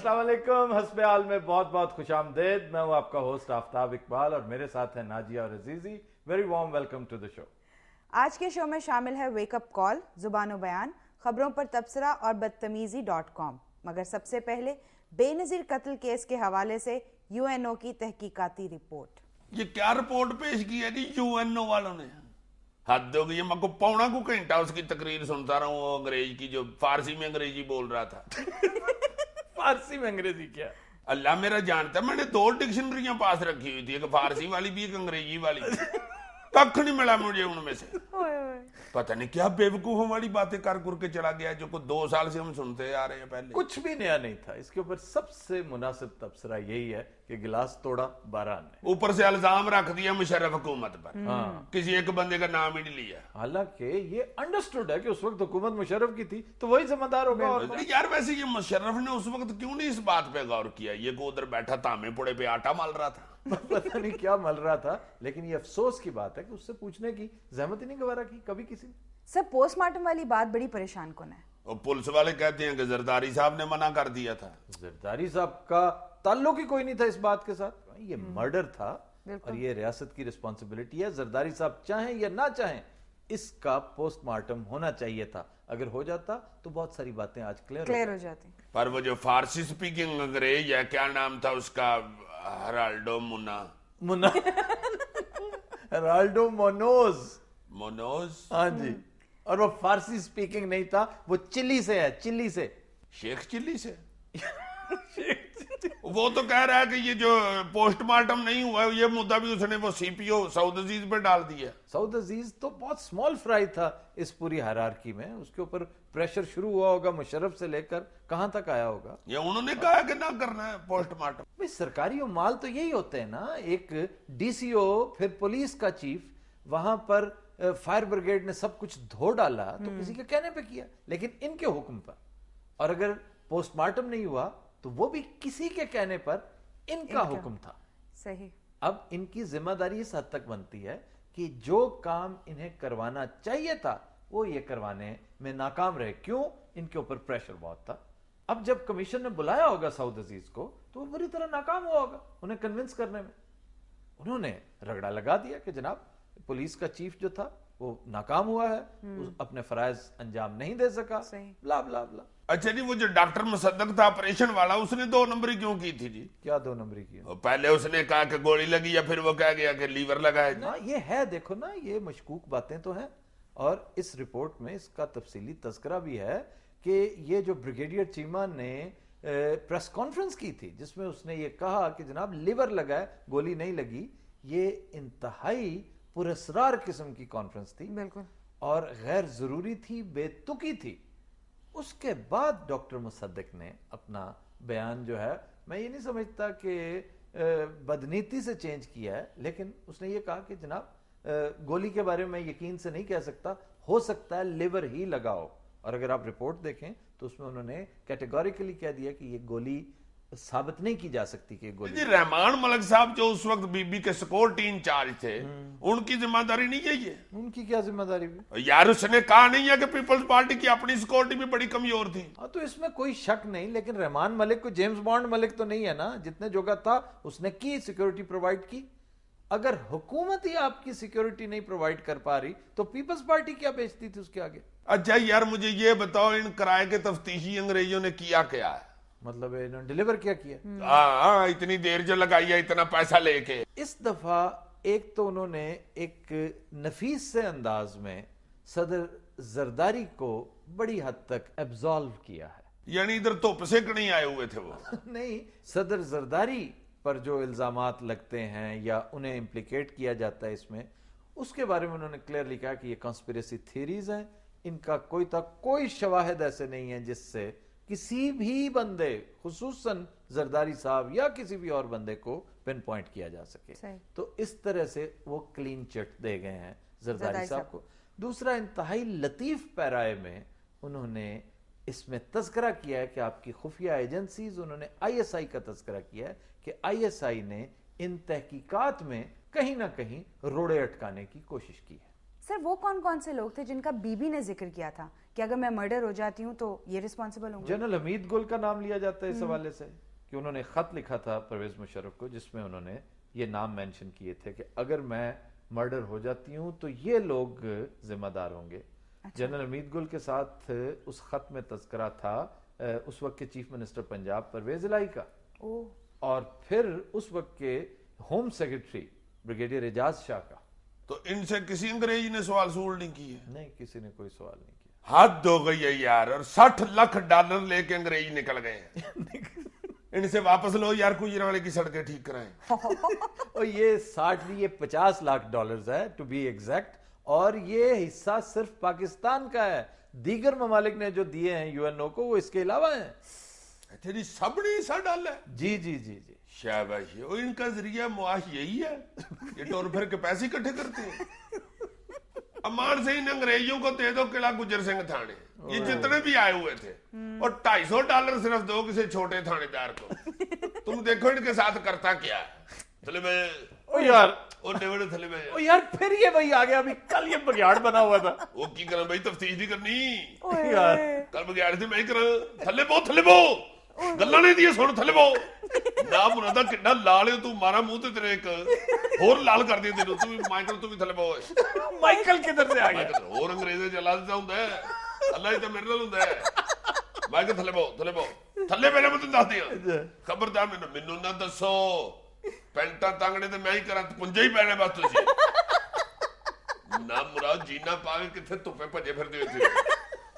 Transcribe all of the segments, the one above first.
अस्सलाम वालेकुम। हस्बे हाल में बहुत बहुत खुश आमदेद। मैं हूं आपका होस्ट आफ्ताब इकबाल और मेरे साथ है नाजिया और Azizi. Very warm welcome to the show. आज के शो में शामिल है वेकअप कॉल, जुबानो बयान, खबरों पर तबसरा और बदतमीजी.com। मगर सबसे पहले बेनजीर कत्ल केस के हवाले से यूएनओ की तहकीकाती रिपोर्ट। ये क्या रिपोर्ट पेश की है जी यूएनओ वालों ने? हद हो गई है। मैं को पौना को घंटा उसकी तकरीर सुनता रहा हूँ, अंग्रेज की, जो फारसी में अंग्रेजी बोल रहा था। फारसी में अंग्रेजी क्या? अल्लाह मेरा जानता है, मैंने 2 डिक्शनरियां पास रखी हुई थी, एक फारसी वाली भी एक अंग्रेजी वाली भी। कख नहीं मिला मुझे उनमें से। पता नहीं क्या बेवकूफों वाली बातें कर के चला गया, जो को 2 साल से हम सुनते आ रहे हैं। पहले कुछ भी नया नहीं था। इसके ऊपर सबसे मुनासिब तबसरा यही है कि गिलास तोड़ा बारान ने। ऊपर से इल्जाम रख दिया मुशर्रफ हुकूमत पर। किसी एक बंदे का नाम ही नहीं लिया। हालांकि ये अंडरस्टूड है कि उस वक्त हुकूमत मुशर्रफ की थी तो वही जिम्मेदार होगा। और यार वैसे ये मुशर्रफ ने उस वक्त क्यों नहीं इस बात पे गौर किया? ये को उधर बैठा तामे पुड़े पे आटा मल रहा था। पता नहीं क्या मल रहा था, लेकिन ये अफसोस की बात है कि उससे पूछने की जहमत ही नहीं गवारा की कभी किसी ने। सर, पोस्टमार्टम वाली बात बड़ी परेशान कौन है? और पुलिस वाले कहते हैं कि जरदारी साहब ने मना कर दिया था। जरदारी साहब का ताल्लुक ही कोई नहीं था इस बात के साथ। ये मर्डर था और ये रियासत की रिस्पॉन्सिबिलिटी है। जरदारी साहब चाहें या ना चाहें, इसका पोस्टमार्टम होना चाहिए था। अगर हो जाता तो बहुत सारी बातें आज क्लियर हो जाती। पर वो जो फारसी स्पीकिंग अंग्रेज है, क्या नाम था उसका, हराल्डो मुना हराल्डो मोनोज। हाँ जी। और वो फारसी स्पीकिंग नहीं था, वो चिली से है। चिली से, शेख चिल्ली से। वो तो कह रहा है कि ये जो पोस्टमार्टम नहीं हुआ, ये मुद्दा भी उसने वो सीपीओ सऊद अजीज पे डाल दिया। सऊद अजीज तो बहुत स्मॉल फ्राई था इस पूरी हायरार्की में। उसके ऊपर प्रेशर शुरू हुआ होगा मुशर्रफ से लेकर कहां तक आया होगा। ये उन्होंने कहा कि ना करना है पोस्टमार्टम। भाई सरकारी माल तो यही होते हैं ना, एक डीसीओ फिर पुलिस का चीफ, वहां पर फायर ब्रिगेड ने सब कुछ धो डाला तो किसी के कहने पे किया, लेकिन इनके हुक्म पर। और अगर पोस्टमार्टम नहीं हुआ तो वो भी किसी के कहने पर इनका हुक्म था। सही। अब इनकी जिम्मेदारी इस हद तक बनती है कि जो काम इन्हें करवाना चाहिए था वो ये करवाने में नाकाम रहे। क्यों? इनके ऊपर प्रेशर बहुत था। अब जब कमीशन ने बुलाया होगा सऊद अजीज को तो वो बुरी तरह नाकाम हुआ होगा उन्हें कन्विंस करने में। उन्होंने रगड़ा लगा दिया कि जनाब पुलिस का चीफ जो था वो नाकाम हुआ है, अपने फराइज अंजाम नहीं दे सका, ब्ला ब्ला ब्ला। अच्छा जी, वो जो डॉक्टर मुसद्दक था ऑपरेशन वाला, उसने 2 नंबरी क्यों की थी जी? क्या 2 नंबरी की? पहले उसने कहा कि गोली लगी, या फिर वो कह गया कि लीवर लगा है। ना ये है, देखो ना, ये मशकूक बातें तो हैं। और इस रिपोर्ट में इसका तफसीली तज़किरा भी है कि ये जो ब्रिगेडियर चीमा ने प्रेस कॉन्फ्रेंस की थी जिसमें उसने ये कहा कि जनाब लीवर लगा है, गोली नहीं लगी, ये इंतहाई पुरस्रार किस्म की कॉन्फ्रेंस थी। बिल्कुल। और गैर जरूरी थी, बेतुकी थी। उसके बाद डॉक्टर मुसद्दक ने अपना बयान जो है, मैं ये नहीं समझता कि बदनीति से चेंज किया है, लेकिन उसने ये कहा कि जनाब गोली के बारे में यकीन से नहीं कह सकता, हो सकता है लिवर ही लगाओ। और अगर आप रिपोर्ट देखें तो उसमें उन्होंने कैटेगोरिकली कह दिया कि ये गोली साबित नहीं की जा सकती कि गोली। जी, रहमान मलिक साहब जो उस वक्त बीबी के सिक्योरिटी इंचार्ज थे, उनकी जिम्मेदारी नहीं है ये? उनकी क्या जिम्मेदारी भी? यार उसने कहा नहीं है कि पीपल्स पार्टी की अपनी सिक्योरिटी भी बड़ी कमजोर थी। हाँ, तो इसमें कोई शक नहीं, लेकिन रहमान मलिक को जेम्स बॉन्ड मलिक तो नहीं है ना। जितने जोगा था उसने की, सिक्योरिटी प्रोवाइड की। अगर हुकूमत ही आपकी सिक्योरिटी नहीं प्रोवाइड कर पा रही तो पीपल्स पार्टी क्या बेचती थी उसके आगे? अच्छा यार, मुझे ये बताओ, इन किराए के तफ्तीशी अंग्रेजों ने किया क्या है? मतलब इन्होंने डिलीवर क्या किया? इतनी देर जो लगाई है, इतना पैसा लेके। इस दफा एक तो उन्होंने एक नफीस से अंदाज में सदर जरदारी को बड़ी हद तक एब्जॉल्व किया है। यानी इधर धुप से नहीं आए हुए थे वो। नहीं, सदर जरदारी पर जो इल्जामात लगते हैं या उन्हें इम्प्लीकेट किया जाता है इसमें, उसके बारे में उन्होंने क्लियरली कहा कि ये कॉन्स्पिरेसी थ्योरीज हैं। इनका कोई शवाहिद ऐसे नहीं है जिससे किसी भी बंदे, खुसूसन जरदारी साहब या किसी भी और बंदे को पिन पॉइंट किया जा सके। तो इस तरह से वो क्लीन चिट दे गए हैं जरदारी साहब को। दूसरा, इंतहाई लतीफ पैराए में उन्होंने इसमें तज़किरा किया है कि आपकी खुफिया एजेंसीज, उन्होंने आईएसआई का तज़किरा किया है कि आईएसआई ने इन तहकीकात में कहीं ना कहीं रोड़े अटकाने की कोशिश की है। सर वो कौन कौन से लोग थे जिनका बीबी ने जिक्र किया था कि अगर मैं मर्डर हो जाती हूँ तो ये रिस्पॉन्सिबल होंगे? जनरल हमीद गुल का नाम लिया जाता है इस हवाले से कि उन्होंने खत लिखा था परवेज मुशर्रफ को जिसमें उन्होंने ये नाम मेंशन किए थे कि अगर मैं मर्डर हो जाती हूँ तो ये लोग जिम्मेदार होंगे। जनरल हमीद गुल के साथ उस खत में तज़किरा था उस वक्त के चीफ मिनिस्टर पंजाब परवेज इलाही का, और फिर उस वक्त के home secretary brigadier Ejaz Shah का। तो इनसे किसी अंग्रेजी ने सवाल सूल नहीं किए? नहीं, किसी ने कोई सवाल नहीं किया। हद हो गई है यार, और 60 लाख डॉलर लेके अंग्रेज निकल गए हैं। इनसे वापस लो यार, गुजरावाले की सड़कें ठीक कराएं। और ये 50 लाख डॉलर्स है टू बी एग्जैक्ट, और ये हिस्सा सिर्फ पाकिस्तान का है। दीगर ममालिक ने जो दिए हैं यूएनओ को वो इसके अलावा है। तेरी सबने हिस्सा डाला है? जी जी जी जी, शाबाश। और इनका जरिया मुआश यही है, ये टोर फिर के पैसे इकट्ठे करते हैं। अमान से इन अंग्रेजों को दे दो किला गुजर सिंह थाने, ये जितने भी आए हुए थे, और $250 सिर्फ दो किसी छोटे थानेदार को। तुम देखो इनके साथ करता क्या थले में। ओ यार, ओ डेविड थले में। ओ यार, फिर ये वही आ गया। अभी कल ये बघियाड़ बना हुआ था। वो की करा भाई, तफ्तीश नहीं करनी यार। कल बघियाड़ से मैं करा। थले बो गल्ला नहीं दी सुन, थले बो ना मुरादा किड्डा लाल है तू, मारा मुंह ते तेरे एक होर लाल कर दिया तेनू। तू भी माइकल, तू भी थले बो। माइकल किधर से आ गया? होर अंग्रेजे च अल्लाह दा हुंदा है, अल्लाह ही ते मेरे नाल हुंदा है। माइकल थले बो थले पहले मैं तैनूं दस दियां। खबरदार मैनू ना दसो, पैंटा तंगड़े ते मैं ही करा, पुंजे ही पैने बस तुसीं। ना मुराद जीना पा के किथे धुप्पे भजे फिरदे हो इत्थे।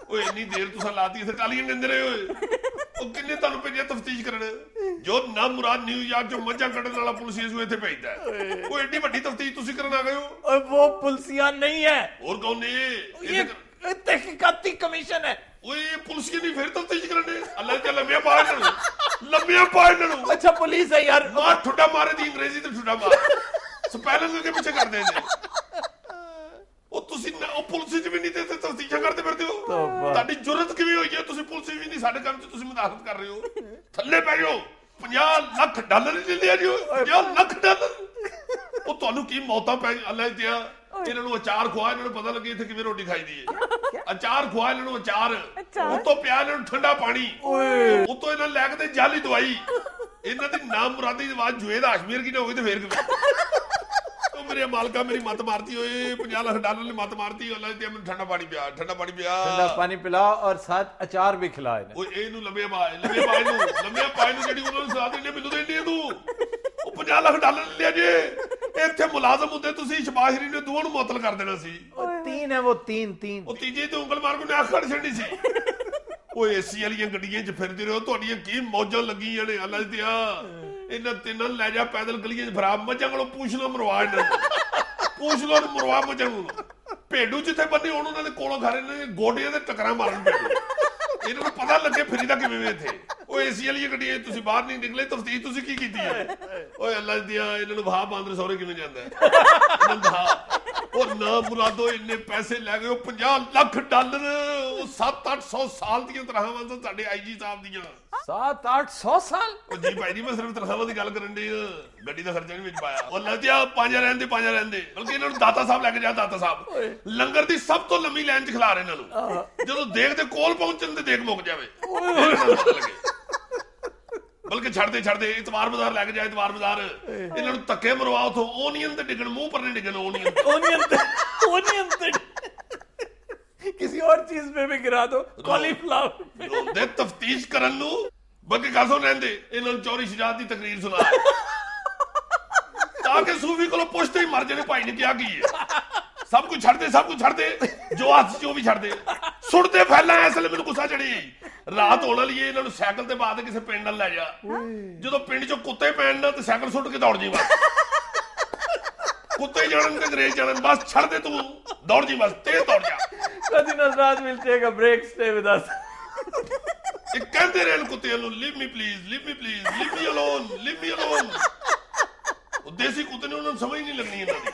ओए इन्नी देर तुसां लाती इत्थे टालियां गंदे रहे होए। ਉਹ ਕਿੰਨੇ ਤੁਹਾਨੂੰ ਭੇਜਿਆ ਤਫਤੀਸ਼ ਕਰਨ? ਜੋ ਨਾ ਮੁਰਾਦ ਨਿਊਯਾਰਕ ਚੋਂ ਮੱਝਾਂ ਕੱਢਣ ਵਾਲਾ ਪੁਲਿਸ ਨੂੰ ਇੱਥੇ ਭੇਜਦਾ ਹੈ। ਉਹ ਐਡੀ ਵੱਡੀ ਤਫਤੀਸ਼ ਤੁਸੀਂ ਕਰਨ ਆ ਗਏ ਹੋ? ਓਏ वो पुलिसिया नहीं है, ਹੋਰ ਕੌਣ ਨੇ? ये तहकीकाती कमीशन है। ਓਏ ਪੁਲਿਸ ਕੀ ਨਹੀਂ ਫਿਰ ਤਫਤੀਸ਼ ਕਰਨੇ? ਅੱਲਾ ਤੇ ਲੰਮਿਆਂ ਪਾ ਇਹਨਾਂ ਨੂੰ। अच्छा पुलिस है यार। ਮਾਰ ਠੁੱਡਾ ਮਾਰੇ ਦੀ ਅੰਗਰੇਜ਼ੀ ਤੇ ਠੁੱਡਾ ਮਾਰ ਸਪੈਲਿੰਗ ਦੇ ਪਿੱਛੇ ਕਰਦੇ ਨੇ। ਉਹ ਤੁਸੀਂ ਉਹ ਪੁਲਿਸ ਚ ਵੀ ਨਹੀਂ ਤੇ ਤਫਤੀਸ਼ਾਂ ਕਰਦੇ ਫਿਰਦੇ ਹੋ। ਤੁਹਾਡੀ ਜੁਰਤ ਕਿਵੇਂ ਹੋਈ ਹੈ? ਤੁਸੀਂ ਪੁਲਿਸ ਵੀ ਨਹੀਂ, ਸਾਡੇ ਕੰਮ ਚ ਤੁਸੀਂ ਮੁਦਾਖਲਤ ਕਰ ਰਹੇ ਹੋ। ਥੱਲੇ ਪੈ ਜਾਓ। $50 ਲੱਖ ਹੀ ਲਿਆ ਜੀ। $50 ਲੱਖ। ਉਹ ਤੁਹਾਨੂੰ ਕੀ ਮੌਤਾਂ ਪੈ ਅੱਲਾ ਦਿਆ। ਇਹਨਾਂ ਨੂੰ ਅਚਾਰ ਖਵਾ, ਇਹਨਾਂ ਨੂੰ ਪਤਾ ਲੱਗੇ ਇੱਥੇ ਕਿਵੇਂ ਰੋਟੀ ਖਾਈਦੀ ਹੈ। ਅਚਾਰ ਖਵਾ ਇਹਨਾਂ ਨੂੰ, ਅਚਾਰ ਉਤੋਂ ਪਿਆ ਇਹਨਾਂ ਨੂੰ ਠੰਡਾ ਪਾਣੀ, ਉਤੋਂ ਇਹਨਾਂ ਲੈ ਕੇ ਤੇ ਜਾਲੀ ਦਵਾਈ। ਇਹਨਾਂ ਦੀ ਨਾਮ ਮੁਰਾਦੀ ਆਵਾਜ਼ ਜੁਏਦ ਹਾਸ਼ਮੀ ਕੀ ਨਾ ਹੋਈ ਤੇ ਫੇਰ ਕਿਵੇਂ? मेरे मालका मेरी मत मारती हो। $50 लाख ने मत मारती। ਮੈਨੂੰ ਠੰਡਾ ਪਾਣੀ ਪਿਆ, ਠੰਡਾ ਪਾਣੀ पिला और साथ अचार भी खिला। ਓਏ ਇਹਨੂੰ ਲੰਮੇ ਪਾਏ ਨੂੰ ਜਿਹੜੀ ਉਹਨਾਂ ਨੂੰ ਸਲਾਹ ਦੇਣੀ ਮੈਨੂੰ ਦੇਣੀ ਤੂੰ। ਉਹ $50 ਲੱਖ ਲਿਆ ਜੇ। ਇੱਥੇ ਮੁਲਾਜ਼ਮ ਹੁੰਦੇ ਤੁਸੀਂ ਸ਼ਬਾਸ਼ਰੀ ਨੇ ਦੋਵਾਂ ਨੂੰ ਮੁਅੱਤਲ ਕਰ ਦੇਣਾ ਸੀ। तीन है वो, तीन। ਉਹ ਤੀਜੇ ਤੇ ਉਂਗਲ ਮਾਰ ਕੇ ਅੱਖ ਕੱਢ ਛੱਡਣੀ ਸੀ। ਓਏ ਏਸੀ ਵਾਲੀਆਂ ਗੱਡੀਆਂ 'ਚ ਫਿਰਦੇ ਰਹੋ, ਤੁਹਾਡੀਆਂ ਕੀ ਮੌਜਾਂ ਲੱਗੀਆਂ ਨੇ। ਅੱਲਾ ਦੀ ਆ ਇਹਨਾਂ ਤਿੰਨਾਂ ਨੂੰ ਲੈ ਜਾ ਪੈਦਲ ਗਲੀਆਂ 'ਚ ਫਰਾ, ਮੱਝਾਂ ਕੋਲੋਂ ਪੁੱਛ ਲੋ ਮਰਵਾ ਇਹਨਾਂ ਨੂੰ, ਪੁੱਛ ਲੋ ਮਰਵਾ ਮੱਝਾਂ ਨੂੰ। ਭੇਡੂ ਜਿੱਥੇ ਬੰਨੇ ਹੁਣ ਉਹਨਾਂ ਦੇ ਕੋਲੋਂ ਖਾ ਰਹੇ ਨੇ, ਗੋਡਿਆਂ ਦੇ ਟਕਰਾਂ ਮਾਰਨ ਭੇਡੂ। ਇਹਨਾਂ ਨੂੰ ਪਤਾ ਲੱਗੇ ਫਰੀਦਾ ਕਿਵੇਂ ਇੱਥੇ। ਉਹ ਏਸੀ ਵਾਲੀਆਂ ਗੱਡੀਆਂ ਤੁਸੀਂ ਬਾਹਰ ਨਹੀਂ ਨਿਕਲੇ, ਤਫਤੀਸ਼ ਤੁਸੀਂ ਕੀ ਕੀਤੀ ਹੈ? ਓਏ ਅੱਲਾ ਦੀ ਆ ਇਹਨਾਂ ਨੂੰ ਵਹਾ ਬਾਂਦਰ ਸਹੁਰੇ ਕਿਵੇਂ ਜਾਂਦਾ? ਉਹ ਨਾ ਮੁਰਾਦੋ ਇੰਨੇ ਪੈਸੇ ਲੈ ਗਏ। ਉਹ $50 ਲੱਖ, ਉਹ 700-800 ਸਾਲ ਦੀਆਂ ਤਨਖਾਹਾਂ ਤੋਂ ਸਾਡੇ ਆਈਜੀ ਸਾਹਿਬ ਦੀਆਂ। 700-800 ਸਾਲ? ਉਹ ਜੀ ਭਾਈ ਜੀ, ਮੈਂ ਸਿਰਫ ਤਨਖਾਹਾਂ ਦੀ ਗੱਲ ਕਰਨ ਦੀ, ਗੱਡੀ ਦਾ ਖਰਚਾ ਨਹੀਂ ਵਿੱਚ ਪਾਇਆ। ਉਹ ਲੱਜਿਆ ਪੰਜਾਂ ਰਹਿੰਦੇ ਬਲਕਿ ਇਹਨਾਂ ਨੂੰ ਦਾਤਾ ਸਾਹਿਬ ਲੈ ਕੇ ਜਾ। ਦਾਤਾ ਸਾਹਿਬ ਲੰਗਰ ਦੀ ਸਭ ਤੋਂ ਲੰਮੀ ਲਾਈਨ 'ਚ ਖਿਲਾ ਰਹੇ ਇਹਨਾਂ ਨੂੰ। ਜਦੋਂ ਦੇਖਦੇ ਕੋਲ ਪਹੁੰਚਣ ਤੇ ਦੇਖ ਮੁੱਕ ਜਾਵੇ। ਬਲਕਿ ਛੱਡਦੇ ਇਤਵਾਰ ਬਾਜ਼ਾਰ ਲੈ ਕੇ ਜਾ। ਇਤਵਾਰ ਬਾਜ਼ਾਰ ਇਹਨਾਂ ਨੂੰ ਧੱਕੇ ਮਰਵਾ, ਉਥੋਂ ਓਨੀਅਨ ਤੇ ਡਿੱਗਣ, ਮੂੰਹ ਪਰ ਨਹੀਂ ਡਿੱਗਣ। ओनियन किसी और चीज में भी गिरा दो, कॉलीफ्लावर। ਰੋਂਦੇ ਤਫਤੀਸ਼ ਕਰਨ ਨੂੰ, ਬਲਕਿ ਗੱਲ ਸੁਣ ਰਹਿੰਦੇ ਇਹਨਾਂ ਨੂੰ ਚੌਰੀ ਸ਼ਜਾਤ ਦੀ ਤਕਰੀਰ ਸੁਣਾ ਤਾਂ ਕਿ ਸੂਫੀ ਕੋਲੋਂ ਪੁੱਛਦੇ ਹੀ ਮਰ ਜਾਣੇ ਭਾਈ ਨੇ ਕਿਹਾ ਕੀ ਹੈ। ਸਭ ਕੁਝ ਛੱਡਦੇ ਜੋ ਹੱਥ 'ਚ ਉਹ ਵੀ ਛੱਡਦੇ, ਸੁੱਟਦੇ ਫੈਲਾਂ। ਇਸ ਵੇਲੇ ਮੈਨੂੰ ਗੁੱਸਾ ਚੜੀ। ਰਾਤ ਹੋਣ ਵਾਲੀ ਇਹਨਾਂ ਨੂੰ ਸਾਈਕਲ ਤੇ ਬਾਅਦ ਕਿਸੇ ਪਿੰਡ ਨਾਲ ਲੈ ਜਾ। ਜਦੋਂ ਪਿੰਡ 'ਚੋਂ ਕੁੱਤੇ ਪੈਣ ਨਾ ਤੇ ਸਾਈਕਲ ਸੁੱਟ ਕੇ ਦੌੜ ਜੀ ਬਸ। ਕੁੱਤੇ ਜਾਣਨ ਤੇ ਅੰਗਰੇਜ਼ ਜਾਣਨ, ਬਸ ਛੱਡ ਦੇ ਤੂੰ, ਦੌੜ ਜੀ ਬਸ, ਤੇਜ਼ ਦੌੜ ਜਾ। we'll take a break, stay with us. ਇਹ ਕਹਿੰਦੇ ਰਹਿਣ ਕੁੱਤਿਆਂ ਨੂੰ, leave me please, leave me alone। ਉਹ ਦੇਸੀ ਕੁੱਤੇ ਨੇ, ਉਹਨਾਂ ਨੂੰ ਸਮਝ ਨਹੀਂ ਲੱਗਣੀ ਇਹਨਾਂ ਦੀ।